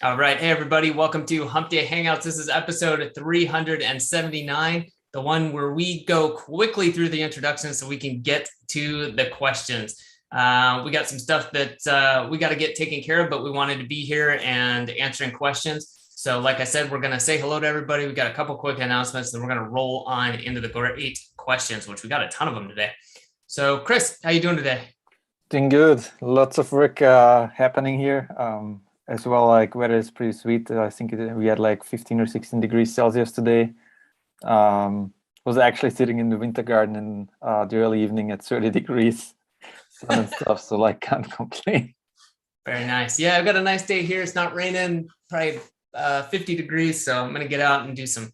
All right. Hey, everybody. Welcome to Hump Day Hangouts. This is episode 379, the one where we go quickly through the introduction so we can get to the questions. We got some stuff that we got to get taken care of, but we wanted to be here and answering questions. So like I said, we're going to say hello to everybody. We got a couple quick announcements, and we're going to roll on into the great questions, which we got a ton of them today. So Chris, how you doing today? Doing good. Lots of work happening here. As well, like weather is pretty sweet. I think we had like 15 or 16 degrees Celsius today. Was actually sitting in the winter garden in the early evening at 30 degrees sun and stuff, so like can't complain. Very nice. Yeah, I've got a nice day here. It's not raining, probably 50 degrees. So I'm going to get out and do some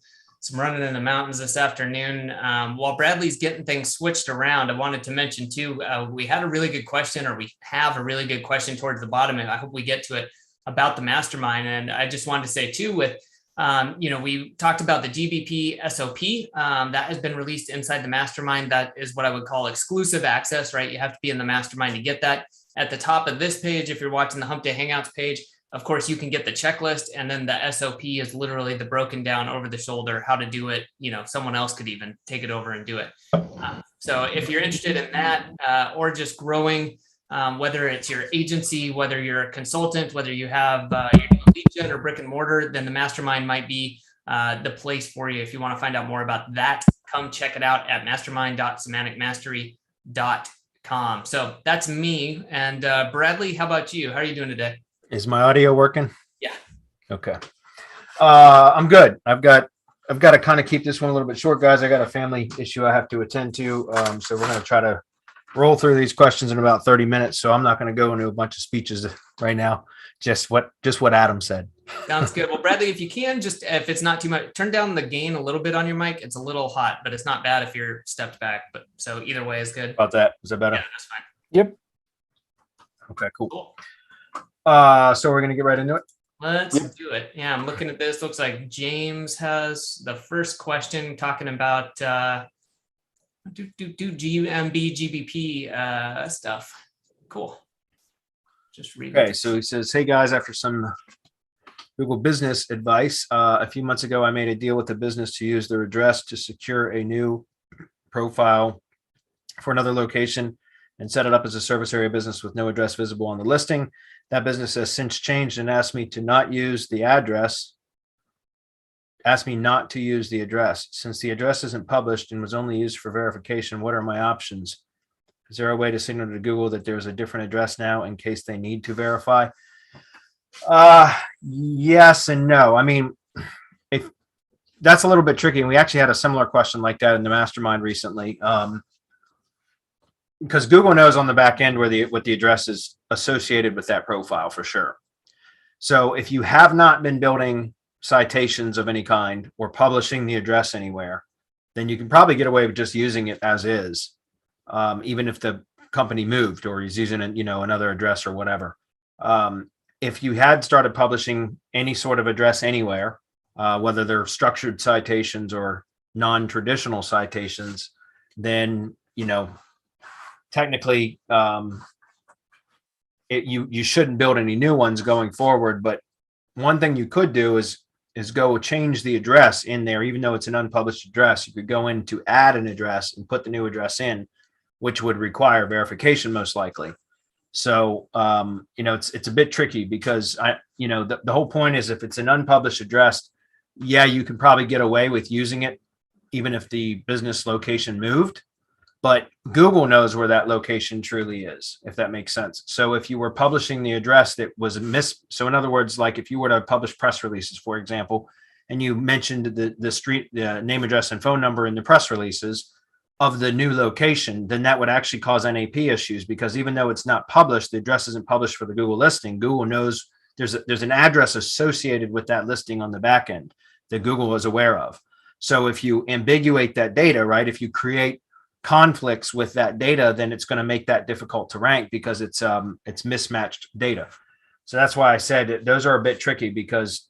running in the mountains this afternoon. While Bradley's getting things switched around, I wanted to mention too, we had a really good question, or we have a really good question towards the bottom, and I hope we get to it, about the mastermind. And I just wanted to say too, with, we talked about the GBP SOP that has been released inside the mastermind. That is what I would call exclusive access, right? You have to be in the mastermind to get that. At the top of this page, if you're watching the Hump Day Hangouts page, of course, you can get the checklist, and then the SOP is literally the broken down over the shoulder, how to do it. Someone else could even take it over and do it. So if you're interested in that, or just growing, whether it's your agency, whether you're a consultant, whether you have your lead gen or brick and mortar, then the mastermind might be the place for you. If you want to find out more about that, come check it out at mastermind.semanticmastery.com. So that's me. And Bradley, how about you? How are you doing today? Is my audio working? Yeah. Okay. I'm good. I've got to kind of keep this one a little bit short, guys. I got a family issue I have to attend to. So we're going to try to roll through these questions in about 30 minutes. So I'm not going to go into a bunch of speeches right now. Just what Adam said. Sounds good. Well, Bradley, if you can, just if it's not too much, turn down the gain a little bit on your mic. It's a little hot, but it's not bad if you're stepped back. But so either way is good. About that. Is that better? Yeah, that's fine. Yep. Okay, cool. So we're going to get right into it. Let's do it. Yeah, I'm looking at this. Looks like James has the first question talking about GUMB, GBP stuff. Cool. Just read. Okay, so he says, hey guys, after some Google business advice, a few months ago, I made a deal with the business to use their address to secure a new profile for another location and set it up as a service area business with no address visible on the listing. That business has since changed and asked me not to use the address. Since the address isn't published and was only used for verification, what are my options? Is there a way to signal to Google that there's a different address now in case they need to verify? Yes and no. I mean, if that's a little bit tricky, and we actually had a similar question like that in the mastermind recently. Because Google knows on the back end what the address is associated with that profile for sure. So if you have not been building citations of any kind or publishing the address anywhere, then you can probably get away with just using it as is, even if the company moved or is using another address or whatever. If you had started publishing any sort of address anywhere, whether they're structured citations or non-traditional citations, then technically, you shouldn't build any new ones going forward. But one thing you could do is go change the address in there, even though it's an unpublished address. You could go in to add an address and put the new address in, which would require verification most likely. So, it's a bit tricky because the whole point is if it's an unpublished address, yeah, you can probably get away with using it, even if the business location moved. But Google knows where that location truly is, if that makes sense. So if you were publishing the address that was so in other words, like if you were to publish press releases, for example, and you mentioned the street, the name, address, and phone number in the press releases of the new location, then that would actually cause NAP issues, because even though it's not published, the address isn't published for the Google listing. Google knows there's an address associated with that listing on the back end that Google is aware of. So if you ambiguate that data, right, if you create conflicts with that data, then it's going to make that difficult to rank because it's mismatched data. So that's why I said those are a bit tricky, because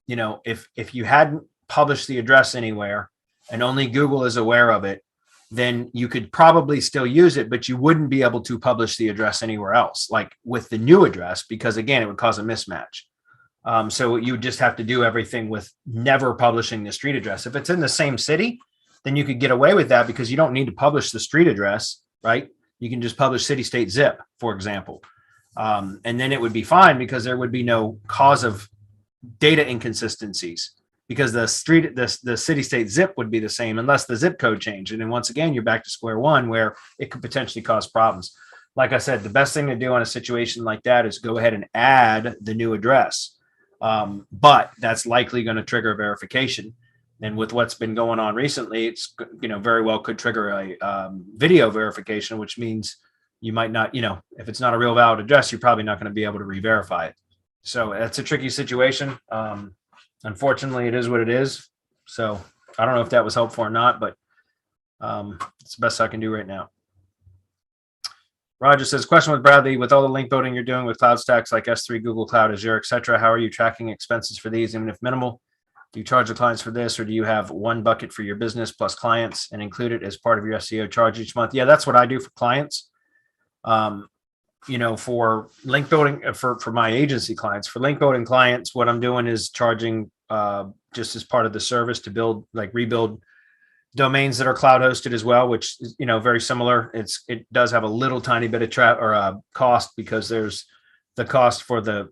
if you hadn't published the address anywhere and only Google is aware of it, then you could probably still use it, but you wouldn't be able to publish the address anywhere else, like with the new address, because again, it would cause a mismatch. So you just have to do everything with never publishing the street address. If it's in the same city, then you could get away with that because you don't need to publish the street address, right? You can just publish city, state, zip, for example. And then it would be fine because there would be no cause of data inconsistencies because the city, state, zip would be the same unless the zip code changed. And then once again, you're back to square one where it could potentially cause problems. Like I said, the best thing to do in a situation like that is go ahead and add the new address. But that's likely going to trigger verification. And with what's been going on recently, it's, very well could trigger a video verification, which means you might not, if it's not a real valid address, you're probably not going to be able to re-verify it. So that's a tricky situation. Unfortunately, it is what it is. So I don't know if that was helpful or not, but it's the best I can do right now. Roger says, question with Bradley, with all the link building you're doing with cloud stacks like S3, Google Cloud, Azure, etc., how are you tracking expenses for these, even if minimal? Do you charge the clients for this, or do you have one bucket for your business plus clients and include it as part of your SEO charge each month? Yeah, that's what I do for clients. For link building, for my agency clients, for link building clients, what I'm doing is charging just as part of the service to build, rebuild domains that are cloud hosted as well, which is, very similar. It does have a little tiny bit of cost because there's the cost for the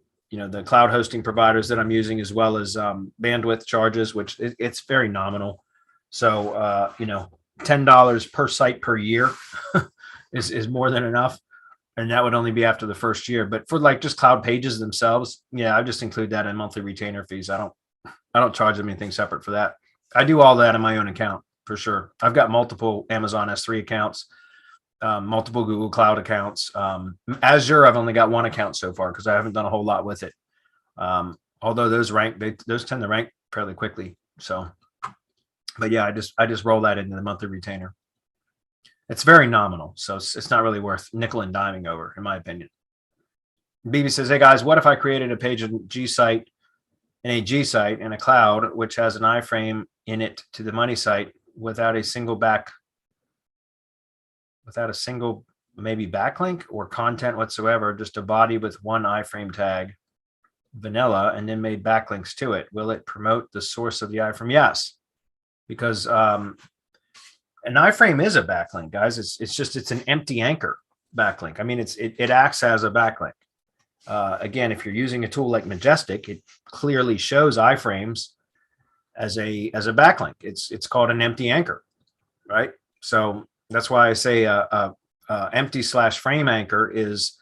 cloud hosting providers that I'm using, as well as bandwidth charges, which it's very nominal. So, $10 per site per year is more than enough. And that would only be after the first year. But for just cloud pages themselves, yeah, I just include that in monthly retainer fees. I don't charge them anything separate for that. I do all that in my own account for sure. I've got multiple Amazon S3 accounts, multiple Google Cloud accounts. Azure, I've only got one account so far because I haven't done a whole lot with it. Although those tend to rank fairly quickly. So, but yeah, I just roll that into the monthly retainer. It's very nominal, so it's not really worth nickel and diming over, in my opinion. BB says, hey guys, what if I created a page in GSite in a cloud, which has an iframe in it to the money site without a single maybe backlink or content whatsoever, just a body with one iframe tag, vanilla, and then made backlinks to it? Will it promote the source of the iframe? Yes, because an iframe is a backlink, guys. It's an empty anchor backlink. I mean, it acts as a backlink. Again, if you're using a tool like Majestic, it clearly shows iframes as a backlink. It's called an empty anchor, right? So that's why I say empty/frame anchor is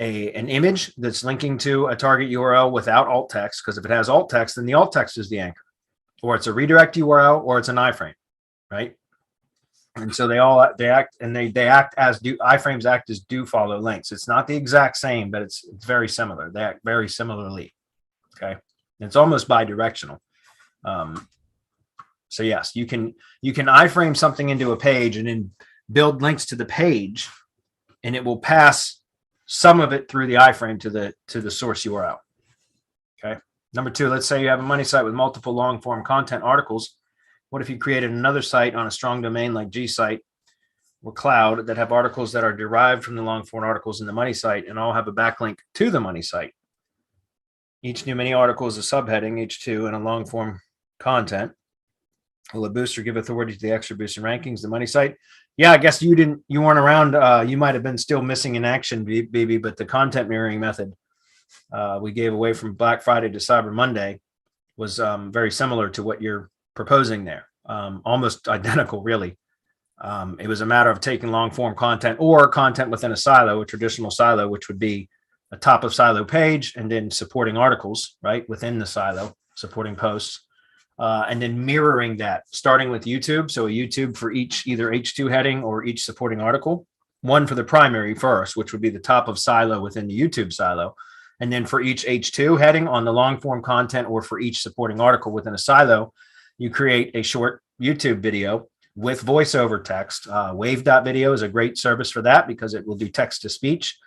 an image that's linking to a target URL without alt text, because if it has alt text, then the alt text is the anchor, or it's a redirect URL, or it's an iframe, right? And so they act as iframes act as do follow links. It's not the exact same, but it's very similar. They act very similarly. Okay, it's almost bi-directional. So yes, you can iframe something into a page and then build links to the page, and it will pass some of it through the iframe to the source URL. Okay. Number two, let's say you have a money site with multiple long form content articles. What if you created another site on a strong domain like GSite or Cloud that have articles that are derived from the long form articles in the money site and all have a backlink to the money site? Each new mini article is a subheading, H2, and a long form content. Will a booster give authority to the extra boost in rankings, the money site? Yeah, I guess you weren't around. You might have been still missing in action, baby, but the content mirroring method we gave away from Black Friday to Cyber Monday was very similar to what you're proposing there, almost identical, really. It was a matter of taking long form content or content within a silo, a traditional silo, which would be a top of silo page, and then supporting articles right within the silo, supporting posts, and then mirroring that, starting with YouTube. So a YouTube for each either H2 heading or each supporting article, one for the primary first, which would be the top of silo within the YouTube silo. And then for each H2 heading on the long form content or for each supporting article within a silo, you create a short YouTube video with voiceover text. Wave.video is a great service for that because it will do text to speech.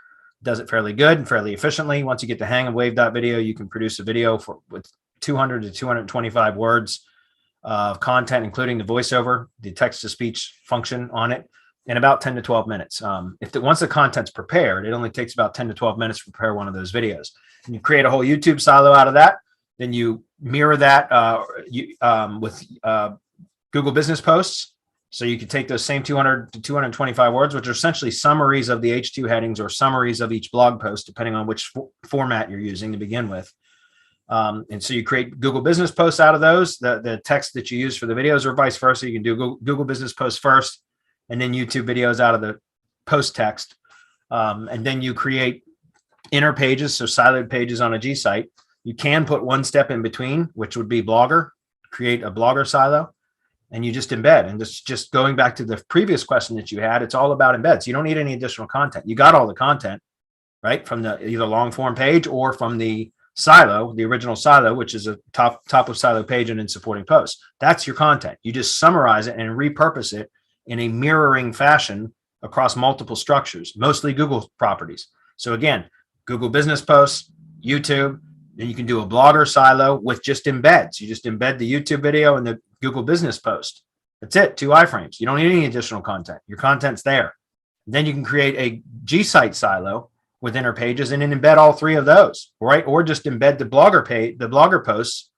Does it fairly good and fairly efficiently. Once you get the hang of Wave.video, you can produce a video with 200 to 225 words of content, including the voiceover, the text to speech function on it, in about 10 to 12 minutes. Once the content's prepared, it only takes about 10 to 12 minutes to prepare one of those videos. And you create a whole YouTube silo out of that. Then you mirror that with Google Business Posts. So you could take those same 200 to 225 words, which are essentially summaries of the H2 headings or summaries of each blog post, depending on which format you're using to begin with. And so you create Google Business Posts out of those, the text that you use for the videos, or vice versa. You can do Google Business Posts first, and then YouTube videos out of the post text. And then you create inner pages, so siloed pages on a GSite. You can put one step in between, which would be Blogger, create a Blogger silo, and you just embed. And this just going back to the previous question that you had, it's all about embeds. You don't need any additional content. You got all the content, right, from the either long form page or from the silo, the original silo, which is a top of silo page and then supporting posts. That's your content. You just summarize it and repurpose it in a mirroring fashion across multiple structures, mostly Google properties. So again, Google Business Posts, YouTube, then you can do a Blogger silo with just embeds. You just embed the YouTube video and the Google Business Post. That's it, 2 iframes. You don't need any additional content. Your content's there. Then you can create a GSite silo with inner pages and then embed all 3 of those, right? Or just embed the Blogger page, the Blogger posts.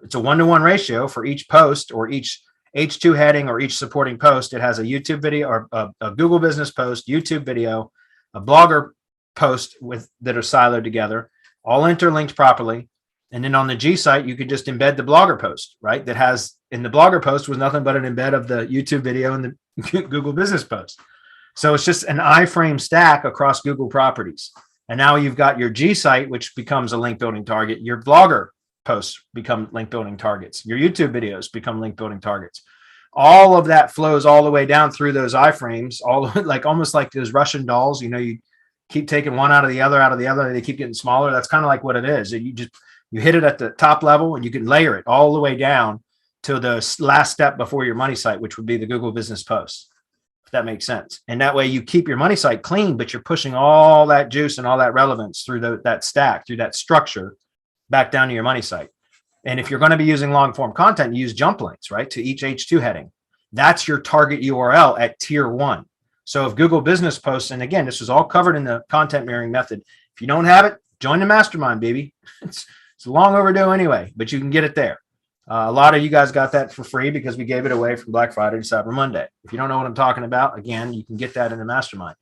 It's a 1-to-1 ratio for each post or each H2 heading or each supporting post. It has a YouTube video or a Google Business Post, YouTube video, a Blogger post that are siloed together, all interlinked properly. And then on the GSite, you could just embed the Blogger post, right? That has in the Blogger post was nothing but an embed of the YouTube video and the Google Business Post. So it's just an iframe stack across Google properties. And now you've got your GSite, which becomes a link building target. Your Blogger posts become link building targets. Your YouTube videos become link building targets. All of that flows all the way down through those iframes, almost like those Russian dolls. You know, you keep taking one out of the other, and they keep getting smaller. That's kind of like what it is. You hit it at the top level and you can layer it all the way down to the last step before your money site, which would be the Google Business Posts, if that makes sense. And that way you keep your money site clean, but you're pushing all that juice and all that relevance through that stack, through that structure back down to your money site. And if you're going to be using long form content, use jump links, right, to each H2 heading. That's your target URL at tier 1. So if Google Business Posts, and again, this was all covered in the content mirroring method. If you don't have it, join the mastermind, baby. It's long overdue anyway, but you can get it there. A lot of you guys got that for free because we gave it away from Black Friday to Cyber Monday. If you don't know what I'm talking about, again, you can get that in the mastermind.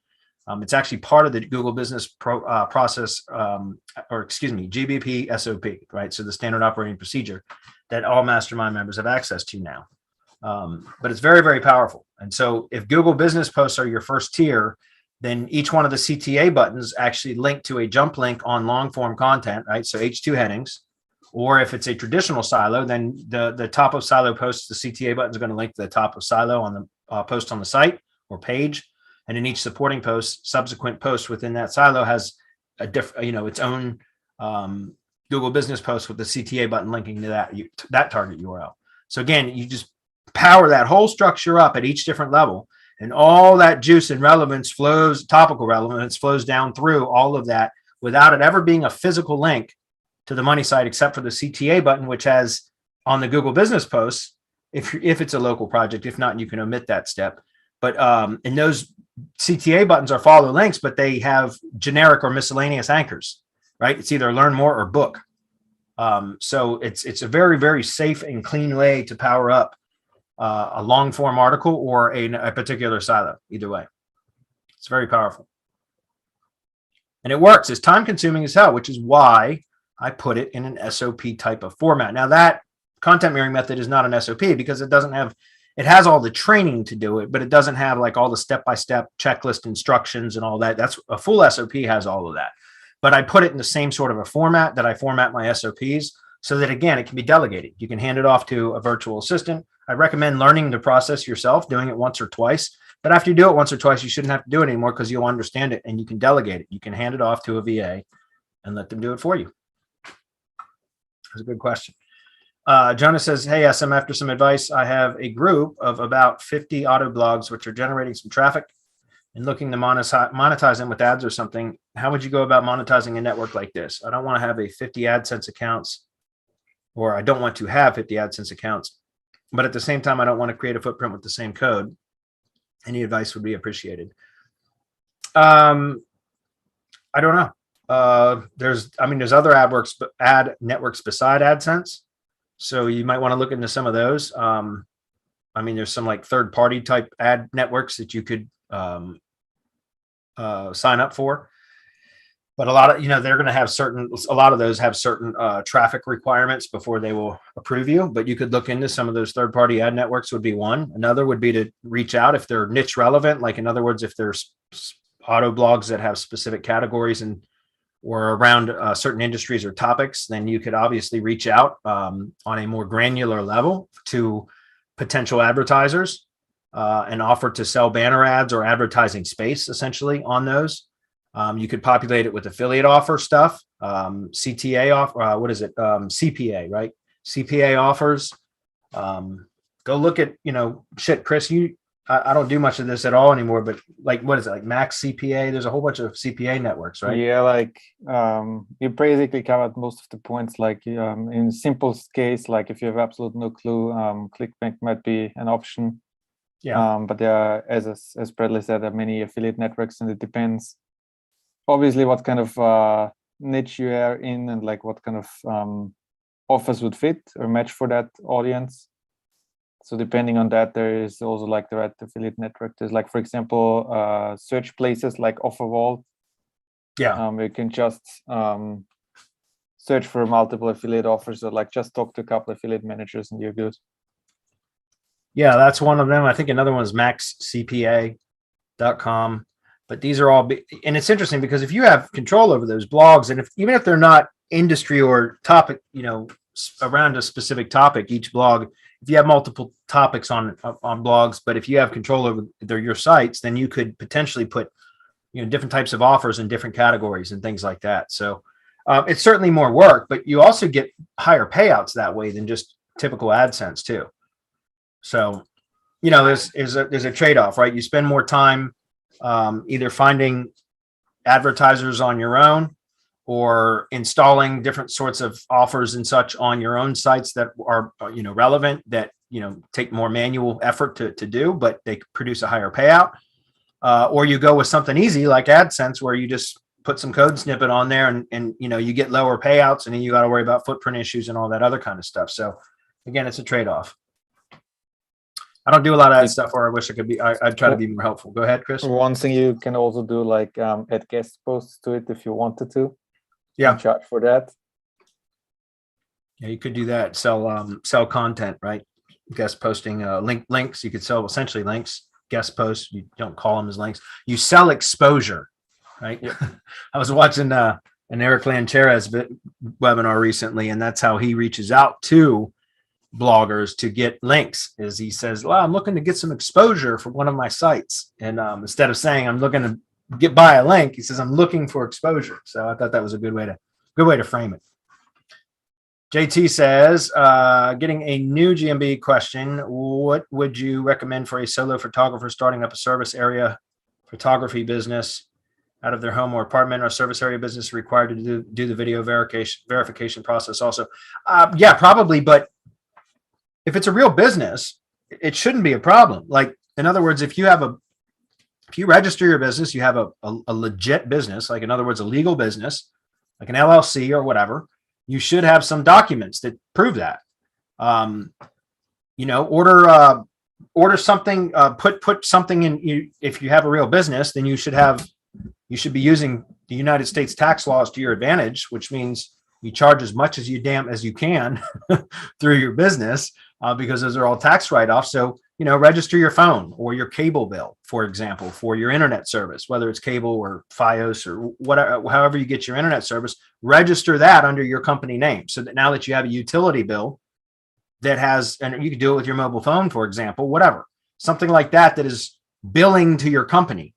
It's actually part of the Google Business process, GBP SOP, right? So the standard operating procedure that all mastermind members have access to now. But it's very, very powerful. And so if Google Business Posts are your first tier, then each one of the CTA buttons actually link to a jump link on long form content, right? So H2 headings. Or if it's a traditional silo, then the top of silo posts, the CTA button is going to link to the top of silo on the post on the site or page. And in each supporting post, subsequent post within that silo has a its own Google Business Post with the CTA button linking to that target URL. So again, you just power that whole structure up at each different level, and all that juice and relevance flows, topical relevance flows down through all of that without it ever being a physical link to the money site, except for the CTA button, which has on the Google Business Posts, if it's a local project. If not, you can omit that step. But and those CTA buttons are follow links, but they have generic or miscellaneous anchors, right? It's either learn more or book. So it's a very, very safe and clean way to power up a long form article or a particular silo. Either way, it's very powerful. And it works. It's time consuming as hell, which is why I put it in an SOP type of format. Now that content mirroring method is not an SOP because it has all the training to do it, but it doesn't have like all the step-by-step checklist instructions and all that. That's a full SOP has all of that. But I put it in the same sort of a format that I format my SOPs so that, again, it can be delegated. You can hand it off to a virtual assistant. I recommend learning the process yourself, doing it once or twice. But after you do it once or twice, you shouldn't have to do it anymore because you'll understand it and you can delegate it. You can hand it off to a VA and let them do it for you. That's a good question. Jonah says, hey, SM, after some advice, I have a group of about 50 autoblogs which are generating some traffic and looking to monetize them with ads or something. How would you go about monetizing a network like this? I don't want to have a 50 AdSense accounts, or I don't want to have 50 AdSense accounts, but at the same time, I don't want to create a footprint with the same code. Any advice would be appreciated. I don't know. There's other ad networks beside AdSense. So you might want to look into some of those. There's some like third-party type ad networks that you could sign up for. But a lot of, they're going to have a lot of those have certain traffic requirements before they will approve you. But you could look into some of those third-party ad networks would be one. Another would be to reach out if they're niche relevant. Like in other words, if there's autoblogs that have specific categories or around certain industries or topics, then you could obviously reach out on a more granular level to potential advertisers and offer to sell banner ads or advertising space essentially on those. You could populate it with affiliate offer stuff, CTA offer, CPA, right? CPA offers. Go look at, Chris, I don't do much of this at all anymore, but like, what is it? Like Max CPA? There's a whole bunch of CPA networks, right? Yeah, like you basically covered most of the points. Like in simple case, like if you have absolute no clue, ClickBank might be an option. Yeah. But there are, as Bradley said, there are many affiliate networks, and it depends obviously what kind of niche you are in and like what kind of offers would fit or match for that audience. So depending on that, there is also like the right affiliate network. There's like, for example, search places like OfferVault. Yeah. You can just search for multiple affiliate offers, or like just talk to a couple of affiliate managers and you're good. Yeah, that's one of them. I think another one is maxcpa.com. But these are all, and it's interesting because if you have control over those blogs, and even if they're not industry or topic, around a specific topic, each blog, if you have multiple topics on blogs, but if you have control over your sites, then you could potentially put, different types of offers in different categories and things like that. So it's certainly more work, but you also get higher payouts that way than just typical AdSense too. So, there's a trade-off, right? You spend more time either finding advertisers on your own or installing different sorts of offers and such on your own sites that are, relevant, that, take more manual effort to do, but they produce a higher payout. Or you go with something easy like AdSense, where you just put some code snippet on there and you get lower payouts, and then you got to worry about footprint issues and all that other kind of stuff. So again, it's a trade-off. I don't do a lot of that stuff, or I wish I could be. I'd try to be more helpful. Go ahead, Chris. One thing you can also do, like add guest posts to it if you wanted to. Yeah. Charge for that. Yeah, you could do that. Sell content, right? Guest posting, links. You could sell essentially links. Guest posts. You don't call them as links. You sell exposure, right? Yep. I was watching an Eric Lancheras webinar recently, and that's how he reaches out to bloggers to get links. Is he says, well, I'm looking to get some exposure for one of my sites, and instead of saying I'm looking to buy a link, he says I'm looking for exposure. So I thought that was a good way to frame it. JT says, getting a new GMB question, what would you recommend for a solo photographer starting up a service area photography business out of their home or apartment, or service area business required to do the video verification process also? Yeah, probably, but if it's a real business, it shouldn't be a problem. Like, in other words, if you register your business, you have a legit business, like in other words, a legal business, like an LLC or whatever, you should have some documents that prove that. Order something, put something in. If you have a real business, then you should be using the United States tax laws to your advantage, which means you charge as much as you can through your business, because those are all tax write-offs. So, register your phone or your cable bill, for example, for your internet service, whether it's cable or Fios or whatever, however you get your internet service, register that under your company name, so that now that you have a utility bill that has, and you can do it with your mobile phone, for example, whatever, something like that is billing to your company.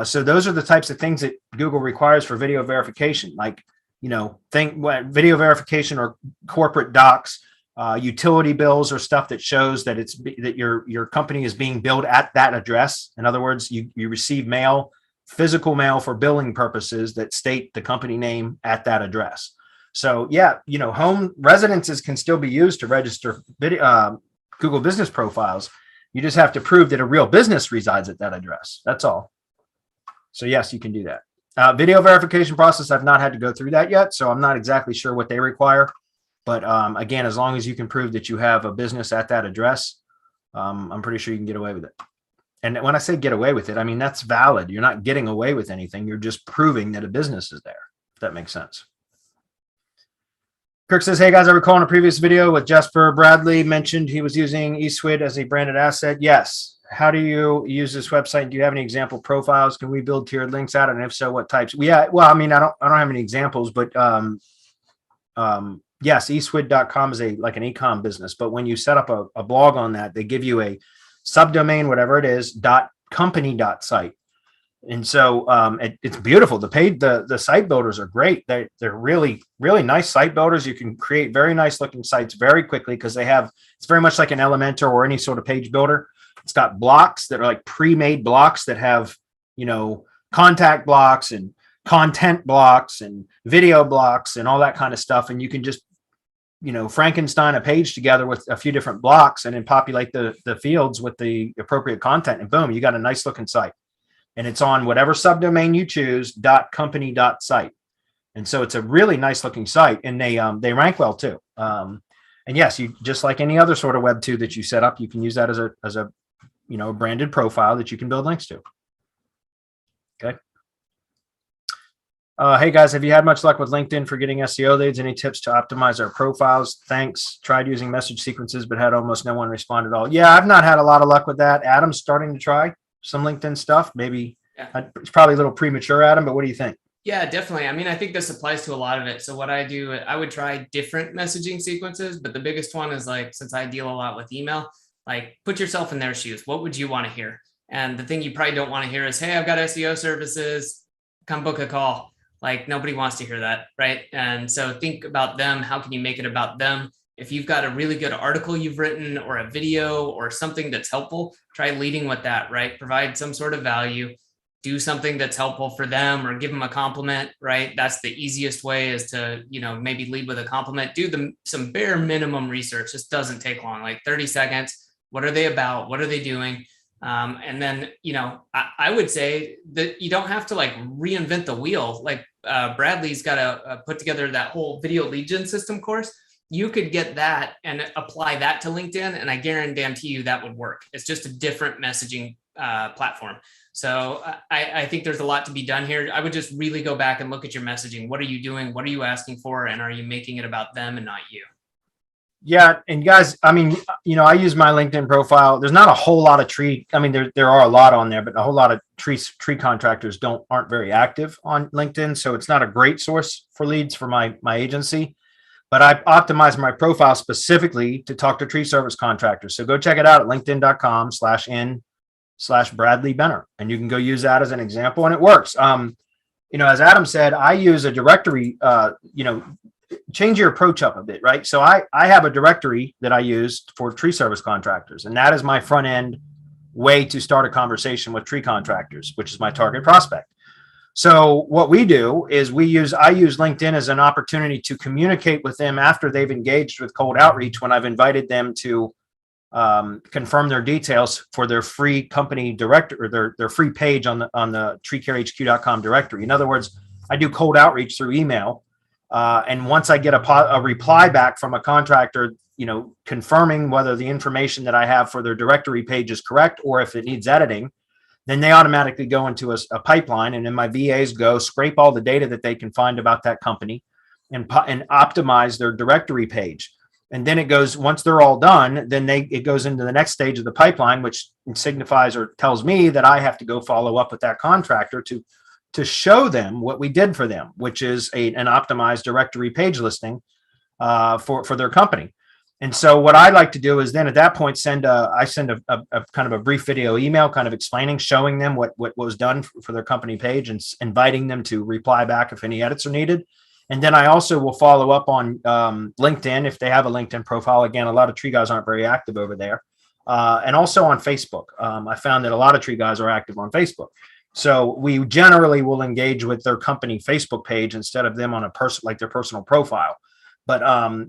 So those are the types of things that Google requires for video verification, like, video verification or corporate docs, utility bills, or stuff that shows that that your company is being billed at that address. In other words, you receive mail, physical mail for billing purposes that state the company name at that address. So yeah, home residences can still be used to register Google business profiles. You just have to prove that a real business resides at that address. That's all. So yes, you can do that. Video verification process, I've not had to go through that yet, so I'm not exactly sure what they require. But again, as long as you can prove that you have a business at that address, I'm pretty sure you can get away with it. And when I say get away with it, I mean, that's valid. You're not getting away with anything. You're just proving that a business is there, if that makes sense. Kirk says, hey guys, I recall in a previous video with Jesper Bradley mentioned he was using ecwid as a branded asset. Yes. How do you use this website? Do you have any example profiles? Can we build tiered links out? And if so, what types? Yeah, well, I mean, I don't have any examples, but yes, ecwid.com is like an e-com business. But when you set up a blog on that, they give you a subdomain, whatever it is, .company.site. And so it's beautiful. The site builders are great. They're really, really nice site builders. You can create very nice looking sites very quickly because it's very much like an Elementor or any sort of page builder. It's got blocks that are like pre-made blocks that have, contact blocks and content blocks and video blocks and all that kind of stuff. And you can just, Frankenstein a page together with a few different blocks and then populate the fields with the appropriate content. And boom, you got a nice looking site. And it's on whatever subdomain you choose, .company.site. And so it's a really nice looking site, and they rank well too. And yes, you just like any other sort of Web 2 that you set up, you can use that as a branded profile that you can build links to. Okay. Hey guys, have you had much luck with LinkedIn for getting SEO leads? Any tips to optimize our profiles? Thanks. Tried using message sequences, but had almost no one respond at all. Yeah, I've not had a lot of luck with that. Adam's starting to try some LinkedIn stuff. Maybe it's probably a little premature, Adam, but what do you think? Yeah, definitely. I mean, I think this applies to a lot of it. So what I do, I would try different messaging sequences, but the biggest one is like, since I deal a lot with email, like put yourself in their shoes. What would you want to hear? And the thing you probably don't want to hear is, hey, I've got SEO services, come book a call. Like nobody wants to hear that, right? And so think about them. How can you make it about them? If you've got a really good article you've written or a video or something that's helpful, try leading with that, right? Provide some sort of value, do something that's helpful for them or give them a compliment, right? That's the easiest way, is to, maybe lead with a compliment, do some bare minimum research. This doesn't take long, like 30 seconds. What are they about? What are they doing? And then, I would say that you don't have to like reinvent the wheel. Like Bradley's got to put together that whole video lead gen system course. You could get that and apply that to LinkedIn, and I guarantee you that would work. It's just a different messaging platform. So I think there's a lot to be done here. I would just really go back and look at your messaging. What are you doing? What are you asking for? And are you making it about them and not you? Yeah. And guys, I mean, I use my LinkedIn profile. There's not a whole lot of there are a lot on there, but a whole lot of tree contractors aren't very active on LinkedIn. So it's not a great source for leads for my agency. But I optimize my profile specifically to talk to tree service contractors. So go check it out at linkedin.com/in/Bradley Benner. And you can go use that as an example, and it works. As Adam said, I use a directory, change your approach up a bit, right? So I have a directory that I use for tree service contractors, and that is my front end way to start a conversation with tree contractors, which is my target prospect. So what we do is I use LinkedIn as an opportunity to communicate with them after they've engaged with cold outreach, when I've invited them to confirm their details for their free company directory, or their free page on the treecarehq.com directory. In other words, I do cold outreach through email. And once I get a reply back from a contractor, confirming whether the information that I have for their directory page is correct, or if it needs editing, then they automatically go into a pipeline, and then my VAs go scrape all the data that they can find about that company and optimize their directory page. And then it goes, once they're all done, then it goes into the next stage of the pipeline, which signifies or tells me that I have to go follow up with that contractor to show them what we did for them, which is an optimized directory page listing for their company. And so what I like to do is then at that point I send a kind of a brief video email, kind of showing them what was done for their company page, and inviting them to reply back if any edits are needed. And then I also will follow up on LinkedIn if they have a LinkedIn profile. Again, a lot of tree guys aren't very active over there. And also on Facebook. I found that a lot of tree guys are active on Facebook. So we generally will engage with their company Facebook page instead of them on their personal profile. But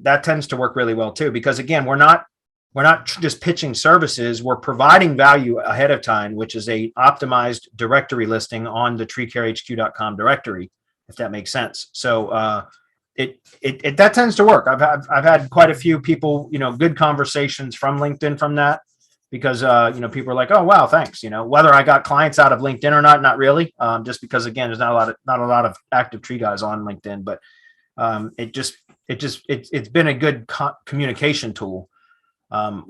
that tends to work really well too, because again, we're not we're not just pitching services. We're providing value ahead of time, which is a optimized directory listing on the treecarehq.com directory, if that makes sense. So it that tends to work. I've had quite a few people, good conversations from LinkedIn from that, because people are like, oh wow, thanks. Whether I got clients out of LinkedIn or not really. Just because again, there's not a lot of active tree guys on LinkedIn, but it's been a good communication tool.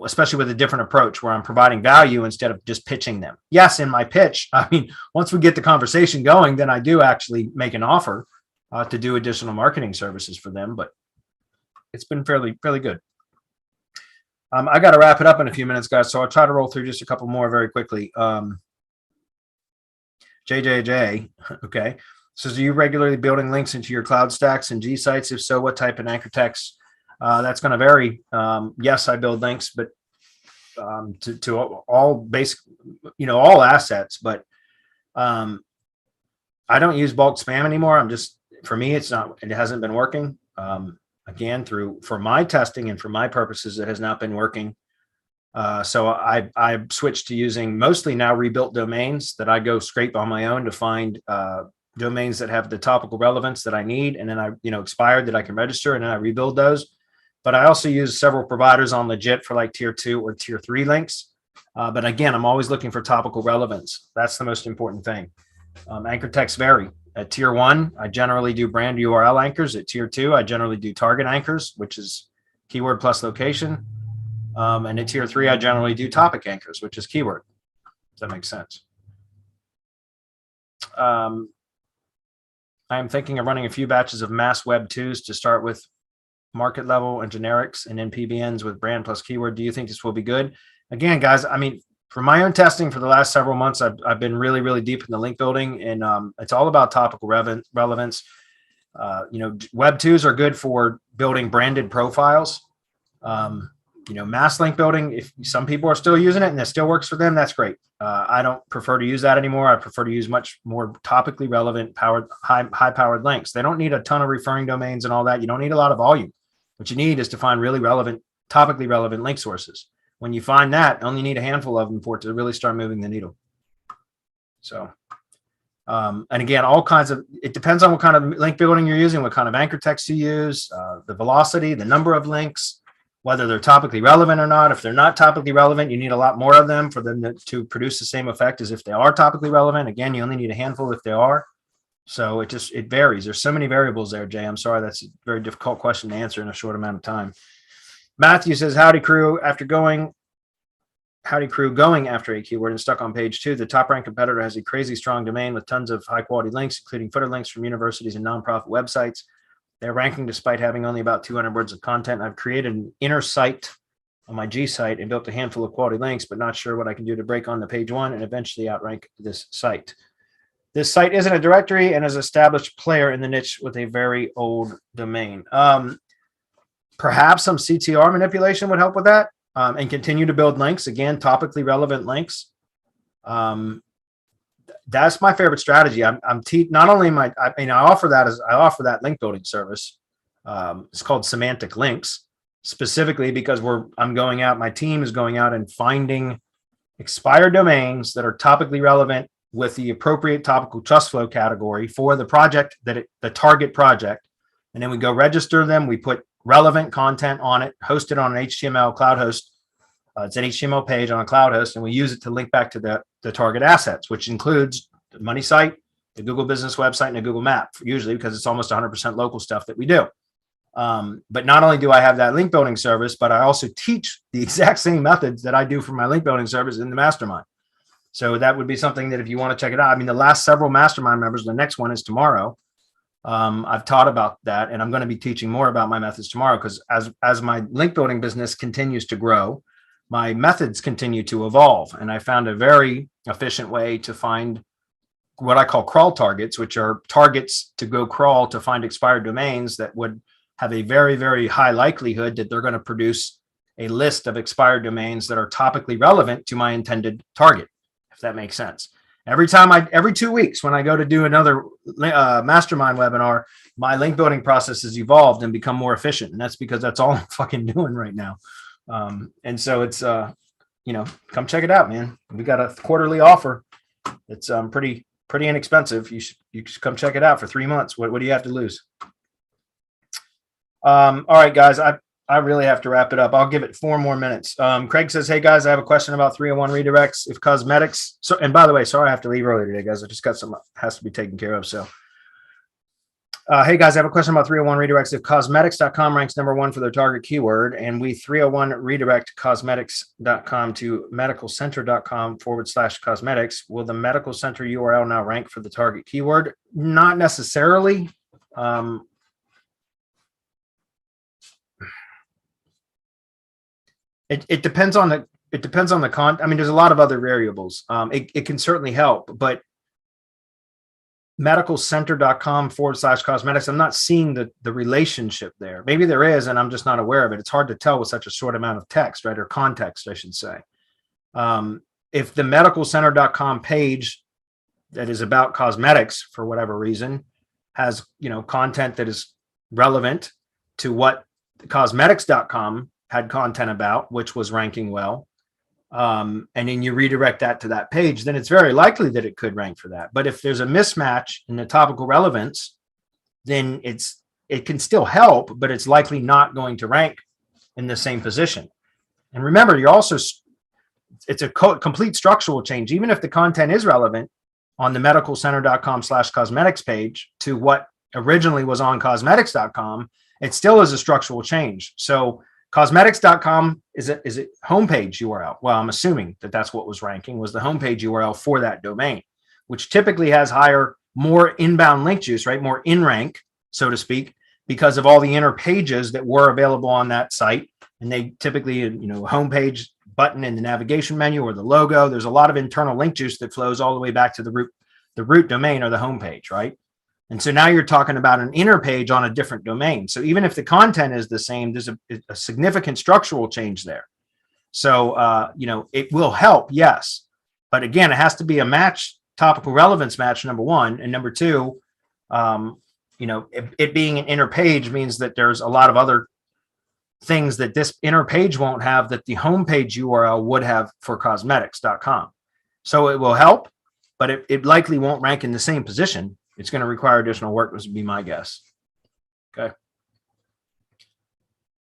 Especially with a different approach where I'm providing value instead of just pitching them. Yes, in my pitch, once we get the conversation going, then I do actually make an offer to do additional marketing services for them, but it's been fairly good. I got to wrap it up in a few minutes, guys, so I'll try to roll through just a couple more very quickly. JJJ, okay, says, are you regularly building links into your cloud stacks and GSites? If so, what type of anchor text? That's going to vary. Yes, I build links, but to all basic, all assets. But I don't use bulk spam anymore. For me, it hasn't been working. Again, for my testing and for my purposes, it has not been working. So I switched to using mostly now rebuilt domains that I go scrape on my own to find domains that have the topical relevance that I need, and then I expired that I can register, and then I rebuild those. But I also use several providers on Legit for like tier 2 or tier 3 links. But again, I'm always looking for topical relevance. That's the most important thing. Anchor texts vary. At tier 1, I generally do brand URL anchors. At tier 2, I generally do target anchors, which is keyword plus location. And at tier 3, I generally do topic anchors, which is keyword. Does that make sense? I am thinking of running a few batches of mass web 2s to start with market level and generics, and then PBNs with brand plus keyword. Do you think this will be good? Again, guys, for my own testing for the last several months, I've been really, really deep in the link building, and it's all about topical relevance. Web 2s are good for building branded profiles. Mass link building, if some people are still using it and it still works for them, that's great. I don't prefer to use that anymore. I prefer to use much more topically relevant, high powered links. They don't need a ton of referring domains and all that. You don't need a lot of volume. What you need is to find really relevant, topically relevant link sources. When you find that, only need a handful of them for it to really start moving the needle. So, and again, it depends on what kind of link building you're using, what kind of anchor text you use, the velocity, the number of links, whether they're topically relevant or not. If they're not topically relevant, you need a lot more of them for them to produce the same effect as if they are topically relevant. Again, you only need a handful if they are. So it varies. There's so many variables there, Jay. I'm sorry. That's a very difficult question to answer in a short amount of time. Matthew says, howdy crew, going after a keyword and stuck on page 2. The top ranked competitor has a crazy strong domain with tons of high quality links, including footer links from universities and nonprofit websites. They're ranking despite having only about 200 words of content. I've created an inner site on my GSite and built a handful of quality links, but not sure what I can do to break on the page 1 and eventually outrank this site. This site isn't a directory and is an established player in the niche with a very old domain. Perhaps some CTR manipulation would help with that, and continue to build links. Again, topically relevant links. That's my favorite strategy. I offer that link building service. It's called Semantic Links, specifically because my team is going out and finding expired domains that are topically relevant with the appropriate topical trust flow category for the project the target project. And then we go register them. We put relevant content on it, host it on an HTML cloud host. It's an HTML page on a cloud host, and we use it to link back to the target assets, which includes the money site, the Google business website, and a Google map, usually because it's almost 100% local stuff that we do. But not only do I have that link building service, but I also teach the exact same methods that I do for my link building service in the mastermind. So that would be something that if you want to check it out, the last several mastermind members, the next one is tomorrow. I've taught about that, and I'm going to be teaching more about my methods tomorrow, because as my link building business continues to grow, my methods continue to evolve. And I found a very efficient way to find what I call crawl targets, which are targets to go crawl to find expired domains that would have a very, very high likelihood that they're going to produce a list of expired domains that are topically relevant to my intended target, if that makes sense. Every 2 weeks when I go to do another mastermind webinar, my link building process has evolved and become more efficient. And that's because that's all I'm fucking doing right now. And so it's, come check it out, man. We got a quarterly offer. It's pretty inexpensive. You should come check it out for 3 months. What do you have to lose? All right, guys, I really have to wrap it up. I'll give it 4 more minutes. Craig says, hey guys, I have a question about 301 redirects. If cosmetics, so, and by the way, sorry, I have to leave early today, guys. I just got some, has to be taken care of. So, hey guys, I have a question about 301 redirects. If cosmetics.com ranks #1 for their target keyword, and we 301 redirect cosmetics.com to medicalcenter.com/cosmetics, will the medical center URL now rank for the target keyword? Not necessarily. It depends on the content. I mean, there's a lot of other variables. It can certainly help, but medicalcenter.com/cosmetics, I'm not seeing the relationship there. Maybe there is, and I'm just not aware of it. It's hard to tell with such a short amount of text, right? Or context, I should say. If the medicalcenter.com page that is about cosmetics for whatever reason has, content that is relevant to what cosmetics.com had content about, which was ranking well, and then you redirect that to that page, then it's very likely that it could rank for that. But if there's a mismatch in the topical relevance, then it can still help, but it's likely not going to rank in the same position. And remember, it's a complete structural change. Even if the content is relevant on the medicalcenter.com/cosmetics page to what originally was on cosmetics.com, it still is a structural change. So cosmetics.com is a homepage URL. Well, I'm assuming that that's what was ranking, was the homepage URL for that domain, which typically has more inbound link juice, right? More in rank, so to speak, because of all the inner pages that were available on that site. And they typically, homepage button in the navigation menu or the logo, there's a lot of internal link juice that flows all the way back to the root domain or the homepage, right? And so now you're talking about an inner page on a different domain. So even if the content is the same, there's a significant structural change there. So, it will help, yes. But again, it has to be a match, topical relevance match, #1. And #2, it being an inner page means that there's a lot of other things that this inner page won't have that the homepage URL would have for cosmetics.com. So it will help, but it likely won't rank in the same position. It's going to require additional work, would be my guess. Okay.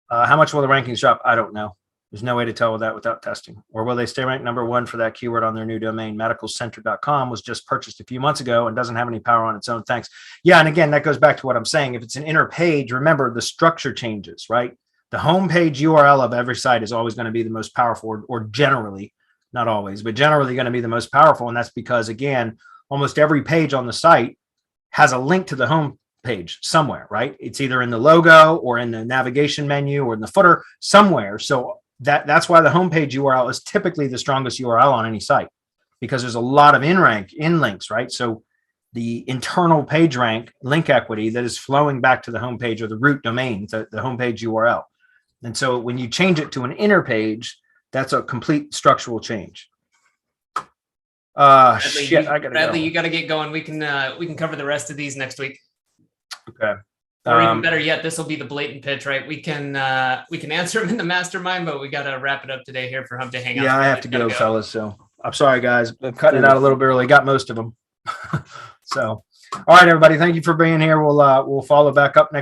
How much will the rankings drop? I don't know. There's no way to tell that without testing. Or will they stay ranked #1 for that keyword on their new domain? Medicalcenter.com was just purchased a few months ago and doesn't have any power on its own. Thanks. Yeah, and again, that goes back to what I'm saying. If it's an inner page, remember the structure changes, right? The homepage URL of every site is always going to be the most powerful, or generally, not always, but generally going to be the most powerful. And that's because, again, almost every page on the site has a link to the home page somewhere, right? It's either in the logo or in the navigation menu or in the footer somewhere. So that's why the homepage URL is typically the strongest URL on any site, because there's a lot of in links, right? So the internal page rank link equity that is flowing back to the homepage or the root domain, the homepage URL. And so when you change it to an inner page, that's a complete structural change. Bradley, shit, I gotta Bradley, go. you got to get going. We can cover the rest of these next week. Okay. Or even better yet, this will be the blatant pitch, right? We can answer them in the mastermind, but we got to wrap it up today here for Hump to Hangouts. Yeah, I have to go, fellas. So I'm sorry, guys. I'm cutting it out a little bit early. Got most of them. So, all right, everybody. Thank you for being here. We'll follow back up next.